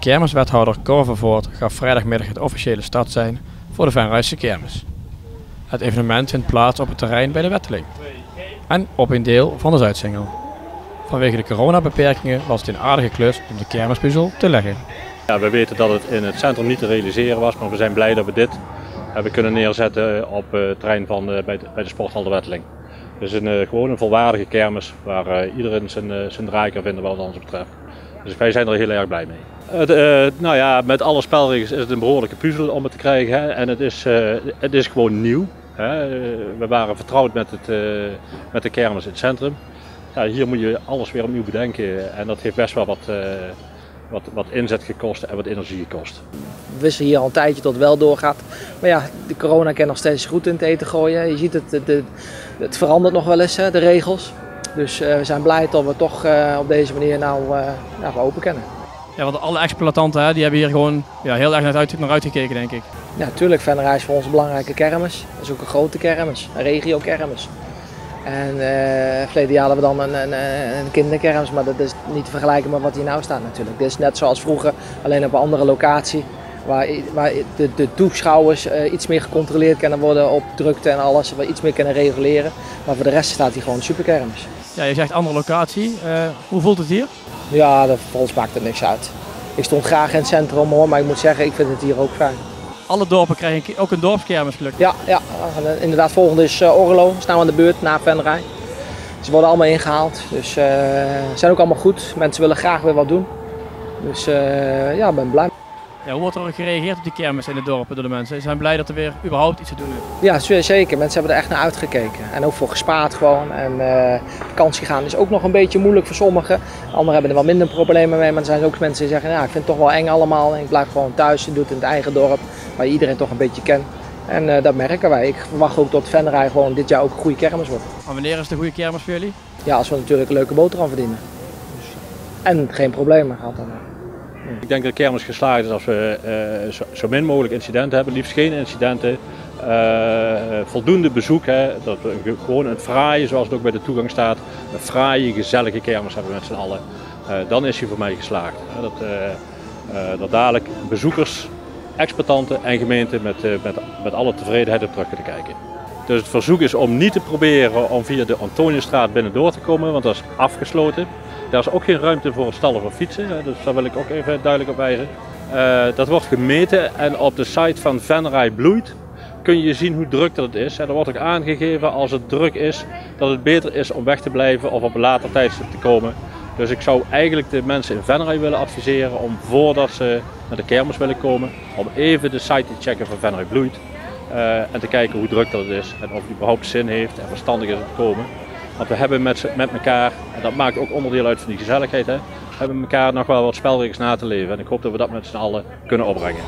Kermiswethouder Cor Vervoort gaf vrijdagmiddag het officiële startsein voor de Venrayse kermis. Het evenement vindt plaats op het terrein bij de Wetteling en op een deel van de Zuidsingel. Vanwege de coronabeperkingen was het een aardige klus om de kermispuzzel te leggen. Ja, we weten dat het in het centrum niet te realiseren was, maar we zijn blij dat we dit hebben kunnen neerzetten op het terrein van, bij de sporthal de Wetteling. Dus gewoon een volwaardige kermis waar iedereen zijn draai kan vinden wat het ons betreft. Dus wij zijn er heel erg blij mee. Nou ja, met alle spelregels is het een behoorlijke puzzel om het te krijgen. Hè. En het is gewoon nieuw. Hè. We waren vertrouwd met de kermis in het centrum. Ja, hier moet je alles weer opnieuw bedenken en dat heeft best wel wat inzet gekost en wat energie gekost. We wisten hier al een tijdje tot het wel doorgaat. Maar ja, de corona kan nog steeds goed in het eten gooien. Je ziet het verandert nog wel eens, hè, de regels. Dus we zijn blij dat we toch op deze manier nou open kunnen. Ja, want alle exploitanten die hebben hier gewoon heel erg naar uitgekeken, denk ik. Ja, natuurlijk, Venray is voor ons een belangrijke kermis. Dat is ook een grote kermis, een regio-kermis. En verleden jaar hadden we dan een kinderkermis, maar dat is niet te vergelijken met wat hier nou staat natuurlijk. Dit is net zoals vroeger, alleen op een andere locatie, waar de toeschouwers iets meer gecontroleerd kunnen worden op drukte en alles, waar we iets meer kunnen reguleren. Maar voor de rest staat hier gewoon een superkermis. Ja, je zegt andere locatie. Hoe voelt het hier? Ja, voor ons maakt het niks uit. Ik stond graag in het centrum hoor, maar ik moet zeggen, ik vind het hier ook fijn. Alle dorpen krijgen ook een dorpskermis gelukkig. Ja, inderdaad, volgende is Orrelo, we staan aan de beurt na Venray. Ze worden allemaal ingehaald, dus ze zijn ook allemaal goed. Mensen willen graag weer wat doen. Dus ja, ik ben blij. Ja, hoe wordt er gereageerd op die kermis in de dorpen door de mensen? Ze zijn blij dat er weer überhaupt iets te doen is. Ja, zeker. Mensen hebben er echt naar uitgekeken. En ook voor gespaard gewoon. En vakantie gaan is ook nog een beetje moeilijk voor sommigen. Anderen hebben er wel minder problemen mee. Maar er zijn ook mensen die zeggen, ja, ik vind het toch wel eng allemaal. En ik blijf gewoon thuis en doe het in het eigen dorp. Waar je iedereen toch een beetje kent. En dat merken wij. Ik verwacht ook dat Venray gewoon dit jaar ook een goede kermis wordt. Maar wanneer is de goede kermis voor jullie? Ja, als we natuurlijk een leuke boterham verdienen. Dus, en geen problemen gehad dan. Ik denk dat de kermis geslaagd is als we zo min mogelijk incidenten hebben, liefst geen incidenten. Voldoende bezoek, hè, dat we gewoon een fraaie, zoals het ook bij de toegang staat, een fraaie, gezellige kermis hebben met z'n allen. Dan is hij voor mij geslaagd. Dat dadelijk bezoekers, exploitanten en gemeenten met alle tevredenheid op terug kunnen kijken. Dus het verzoek is om niet te proberen om via de Antoniusstraat binnen door te komen, want dat is afgesloten. Daar is ook geen ruimte voor het stallen van fietsen, dus daar wil ik ook even duidelijk op wijzen. Dat wordt gemeten en op de site van Venray Bloeit kun je zien hoe druk dat het is. En er wordt ook aangegeven als het druk is dat het beter is om weg te blijven of op een later tijdstip te komen. Dus ik zou eigenlijk de mensen in Venray willen adviseren om voordat ze naar de kermis willen komen, om even de site te checken van Venray Bloeit. En te kijken hoe druk dat het is en of het überhaupt zin heeft en verstandig is om te komen. Want we hebben met elkaar, en dat maakt ook onderdeel uit van die gezelligheid, we hebben elkaar nog wel wat spelregels na te leven. En ik hoop dat we dat met z'n allen kunnen opbrengen.